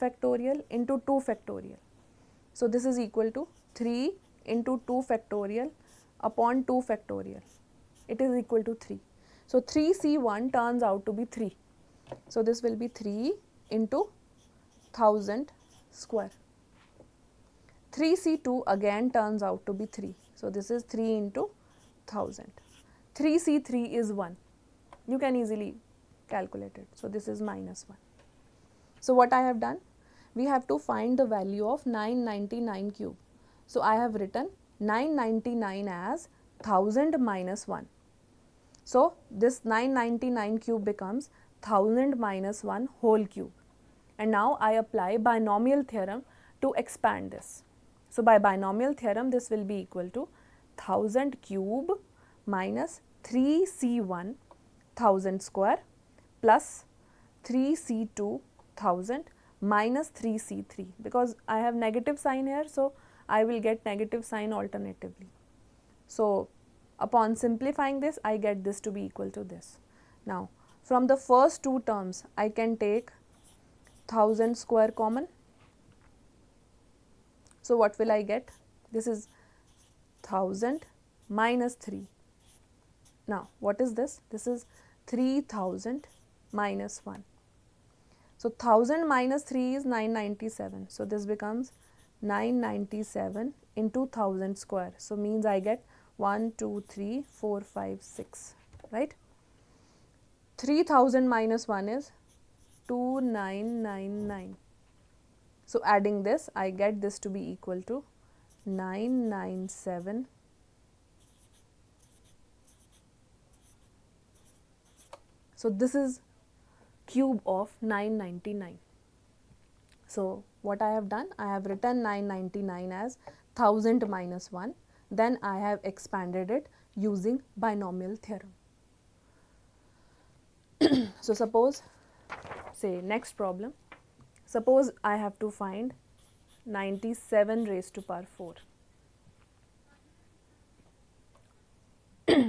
factorial into 2 factorial. So this is equal to 3 into 2 factorial upon 2 factorial. It is equal to 3. So 3C1 turns out to be 3. So this will be 3 into 1000 square. 3C2 again turns out to be 3. So this is 3 into 1000. 3C3 is 1. You can easily calculate it. So this is minus 1. So what I have done? We have to find the value of 999 cube. So I have written 999 as 1000 minus 1. So this 999 cube becomes 1000 minus 1 whole cube. And now I apply binomial theorem to expand this. So by binomial theorem, this will be equal to 1000 cube minus 3C1 1000 square plus 3C2 1000 minus 3C3, because I have negative sign here, so I will get negative sign alternatively. So upon simplifying this, I get this to be equal to this. Now from the first two terms, I can take 1000 square common. So what will I get? This is 1000 minus 3. Now what is this? This is 3000 minus 1. So 1000 minus 3 is 997. So this becomes 997 into 1000 square. So means I get 1, 2, 3, 4, 5, 6, right? 3000 minus 1 is 2999. So adding this, I get this to be equal to 997. So this is cube of 999. So what I have done? I have written 999 as 1000 minus 1. Then I have expanded it using binomial theorem. So suppose, say next problem, suppose I have to find 97 raised to power 4.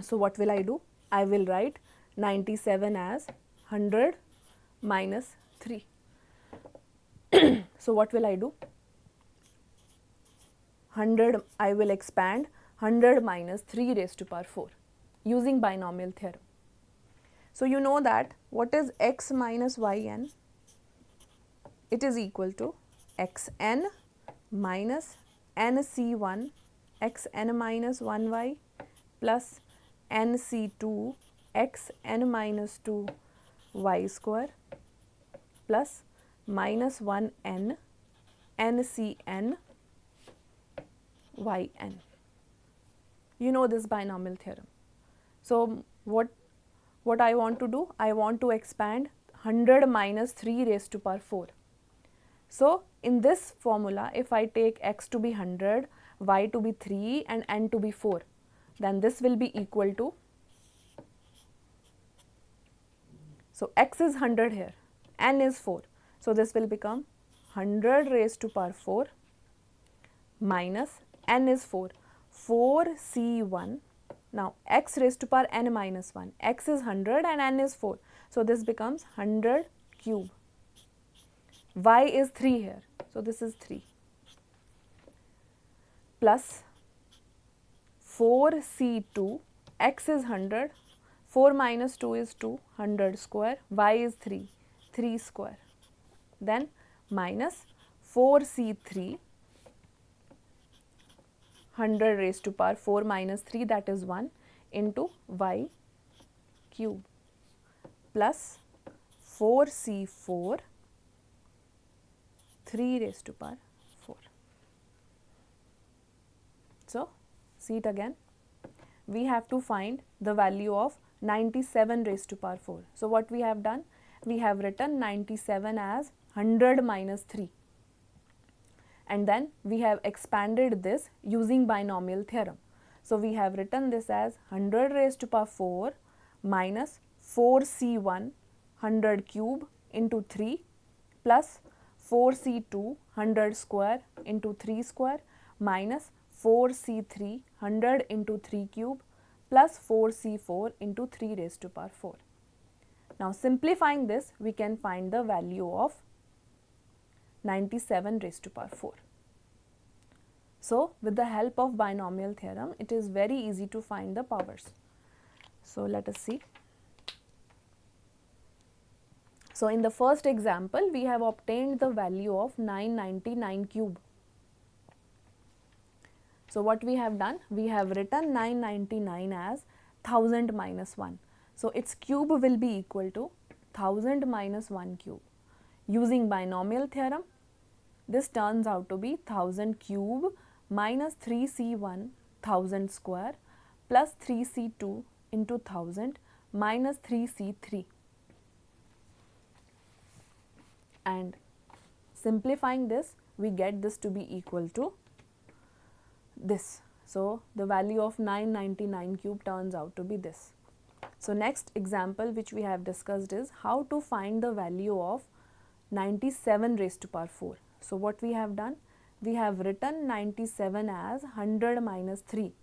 So what will I do? I will write 97 as 100 minus 3. So what will I do? 100, I will expand 100 minus 3 raised to power 4 using binomial theorem. So you know that what is x minus yn? It is equal to xn minus nc1 xn minus 1y plus nc2 xn minus 2 y square plus minus 1n ncn yn. You know this binomial theorem. So what I want to do? I want to expand 100 minus 3 raised to power 4. So in this formula, if I take x to be 100, y to be 3 and n to be 4, then this will be equal to, so x is 100 here, n is 4. So this will become 100 raised to power 4 minus n is 4, 4c1. Now x raised to power n minus 1, x is 100 and n is 4. So this becomes 100 cube. Y is 3 here, so this is 3 plus 4c2, x is 100, 4 minus 2 is 2, 100 square, y is 3, 3 square. Then minus 4c3, 100 raised to power 4 minus 3, that is 1, into y cube plus 4c4, 3 raised to power 4. So see it again. We have to find the value of 97 raised to power 4. So what we have done? We have written 97 as 100 minus 3. And then we have expanded this using binomial theorem. So we have written this as 100 raised to power 4 minus 4c1 100 cube into 3 plus 4c2 100 square into 3 square minus 4c3 100 into 3 cube plus 4c4 into 3 raised to power 4. Now simplifying this, we can find the value of 97 raised to power 4. So with the help of binomial theorem, it is very easy to find the powers. So let us see. So in the first example, we have obtained the value of 999 cube. So what we have done, we have written 999 as 1000 minus 1. So its cube will be equal to 1000 minus 1 cube. Using binomial theorem, this turns out to be 1000 cube minus 3c1 1000 square plus 3c2 into 1000 minus 3c3. And simplifying this, we get this to be equal to this. So the value of 999 cube turns out to be this. So next example which we have discussed is how to find the value of 97 raised to power 4. So what we have done, we have written 97 as 100 minus 3.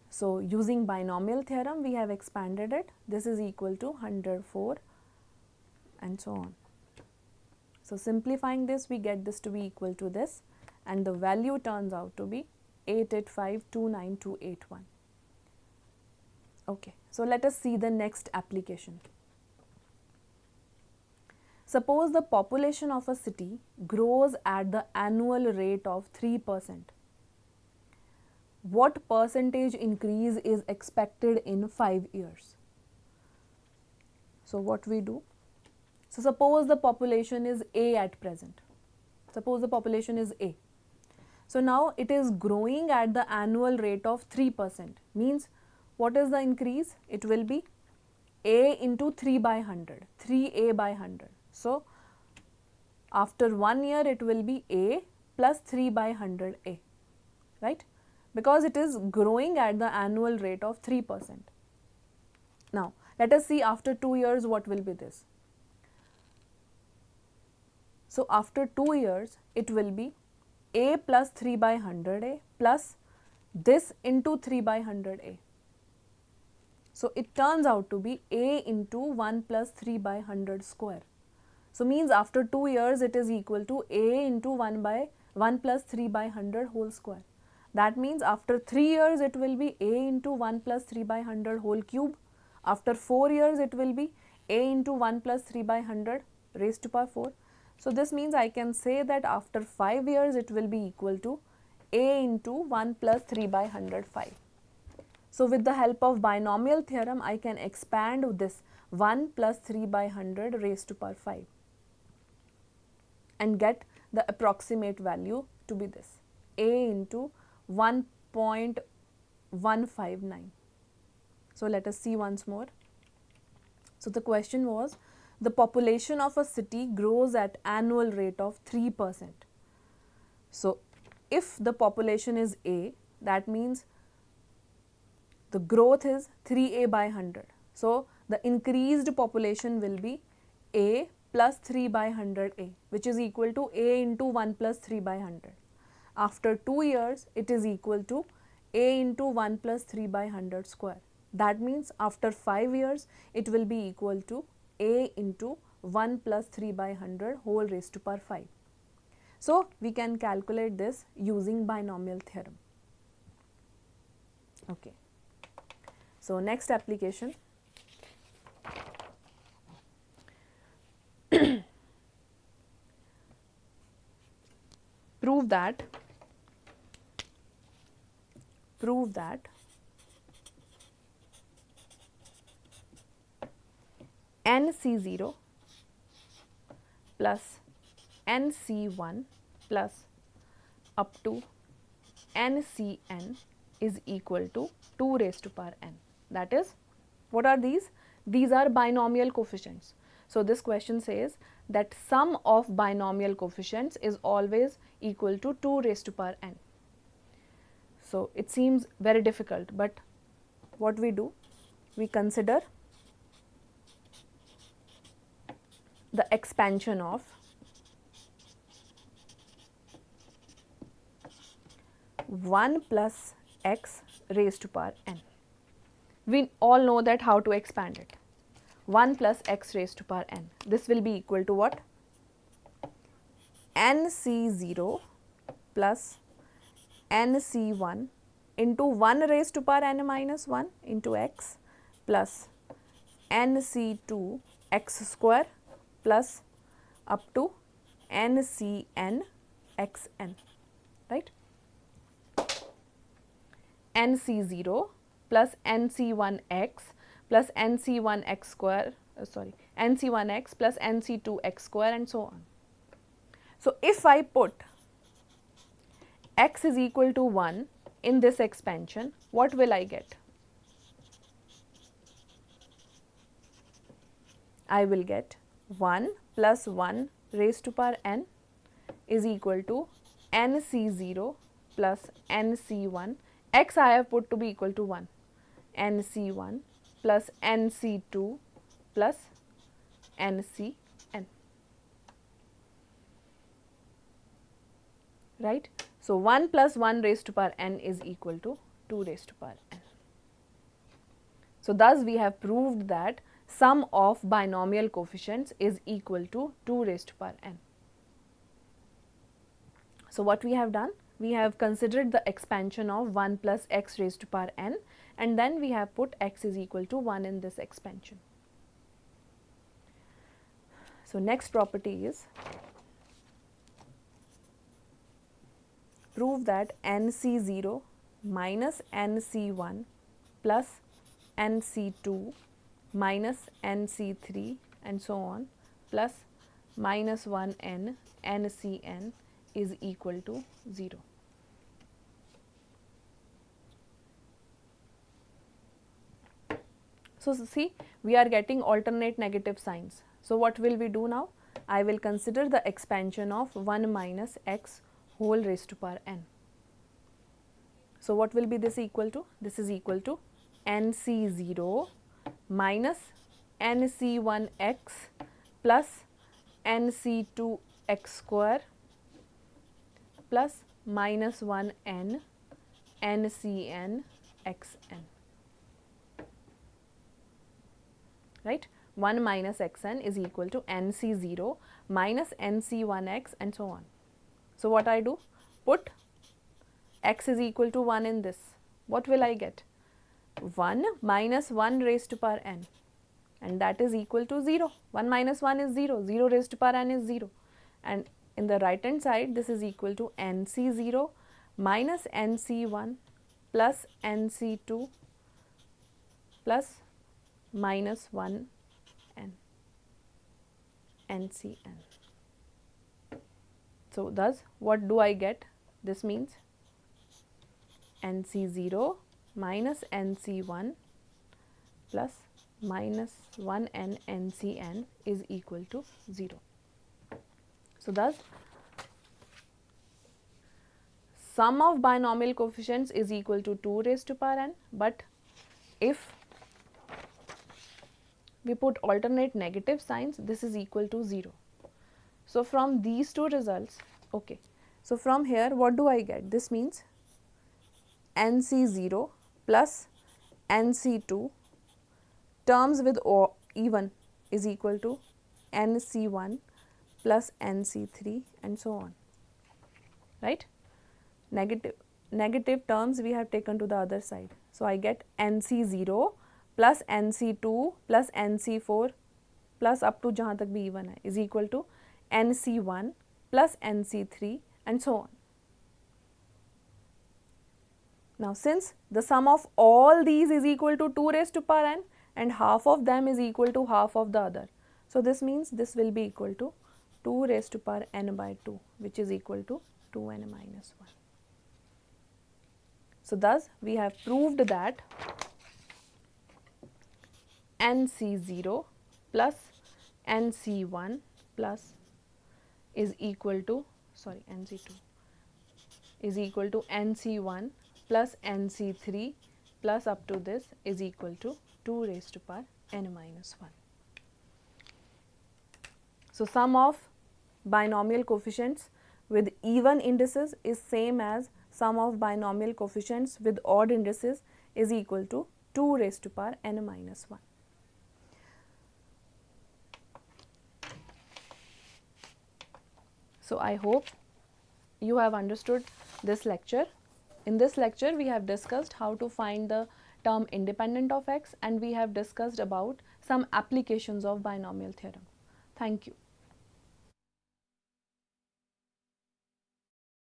So using binomial theorem, we have expanded it. This is equal to 104 and so on. So simplifying this, we get this to be equal to this, and the value turns out to be 885,29281. Okay, so let us see the next application. Suppose the population of a city grows at the annual rate of 3%. What percentage increase is expected in 5 years? So what we do? So suppose the population is A at present. Suppose the population is A. So now it is growing at the annual rate of 3%. Means what is the increase? It will be A into 3 by 100, 3A by 100. So after 1 year it will be A plus 3 by 100A, right? Because it is growing at the annual rate of 3%. Now let us see after 2 years what will be this. So after 2 years it will be A plus 3 by 100A plus this into 3 by 100A. So it turns out to be A into 1 plus 3 by 100 square. So means after 2 years it is equal to A into 1 plus 3 by 100 whole square. That means after 3 years it will be A into 1 plus 3 by 100 whole cube. After 4 years it will be A into 1 plus 3 by 100 raised to power 4. So this means I can say that after 5 years it will be equal to A into 1 plus 3 by 105. So with the help of binomial theorem, I can expand this 1 plus 3 by 100 raised to power 5 and get the approximate value to be this, A into 1.159. So let us see once more. So the question was, the population of a city grows at annual rate of 3%. So if the population is A, that means the growth is 3A by 100. So the increased population will be A plus 3 by 100A, which is equal to A into 1 plus 3 by 100. After 2 years, it is equal to A into 1 plus 3 by 100 square. That means after 5 years, it will be equal to A into 1 plus 3 by 100 whole raised to power 5. So we can calculate this using binomial theorem. Okay. So next application. Prove that NC0 plus NC1 plus up to NCN is equal to 2 raised to power n. That is, what are these? These are binomial coefficients. So this question says that sum of binomial coefficients is always equal to 2 raised to power n. So it seems very difficult, but what we do? We consider the expansion of one plus x raised to power n. We all know that how to expand it. 1 plus x raised to power n. This will be equal to what? nc0 plus nc1 into 1 raised to power n minus 1 into x plus nc2 x square plus up to ncn xn, right? nc0 plus nc1x plus nc1x square, nc1x plus nc2x square and so on. So, if I put x is equal to 1 in this expansion, what will I get? I will get 1 plus 1 raised to power n is equal to nc0 plus nc1, x I have put to be equal to 1, nc1 plus nc2 plus ncn, right. So, 1 plus 1 raised to power n is equal to 2 raised to power n. So, thus we have proved that sum of binomial coefficients is equal to 2 raised to power n. So, what we have done? We have considered the expansion of 1 plus x raised to power n, and then we have put x is equal to 1 in this expansion. So, next property is prove that nc0 minus nc1 plus nc2 minus nc3 and so on plus minus 1n ncn is equal to 0. So, see, we are getting alternate negative signs. So, what will we do now? I will consider the expansion of 1 minus x whole raised to power n. So, what will be this equal to? This is equal to nc0 minus nc1x plus nc2x square plus minus 1n ncn xn, right. 1 minus xn is equal to nc0 minus nc1x and so on. So, what I do? Put x is equal to 1 in this. What will I get? 1 minus 1 raised to power n, and that is equal to 0. 1 minus 1 is 0, 0 raised to power n is 0, and in the right hand side this is equal to nc0 minus nc1 plus nc2 plus minus 1 n ncn. So, thus what do I get? This means nc0 minus nc1 plus minus 1n ncn is equal to 0. So, thus sum of binomial coefficients is equal to 2 raised to power n, but if we put alternate negative signs, this is equal to 0. So, from these two results, okay. So, from here what do I get? This means nc0 plus nc2 terms with even is equal to nc1 plus nc3 and so on, right. Negative terms we have taken to the other side. So, I get nc0 plus nc2 plus nc4 plus up to jahan tak bhi even hai is equal to nc1 plus nc3 and so on. Now, since the sum of all these is equal to 2 raised to power n and half of them is equal to half of the other, so this means this will be equal to 2 raised to power n by 2, which is equal to 2n minus 1. So, thus we have proved that nc0 plus nc1 plus is equal to nc2 is equal to nc1 plus nc3 plus up to this is equal to 2 raised to power n minus 1. So, sum of binomial coefficients with even indices is same as sum of binomial coefficients with odd indices is equal to 2 raised to power n minus 1. So I hope you have understood this lecture. In this lecture, we have discussed how to find the term independent of x, and we have discussed about some applications of binomial theorem. Thank you.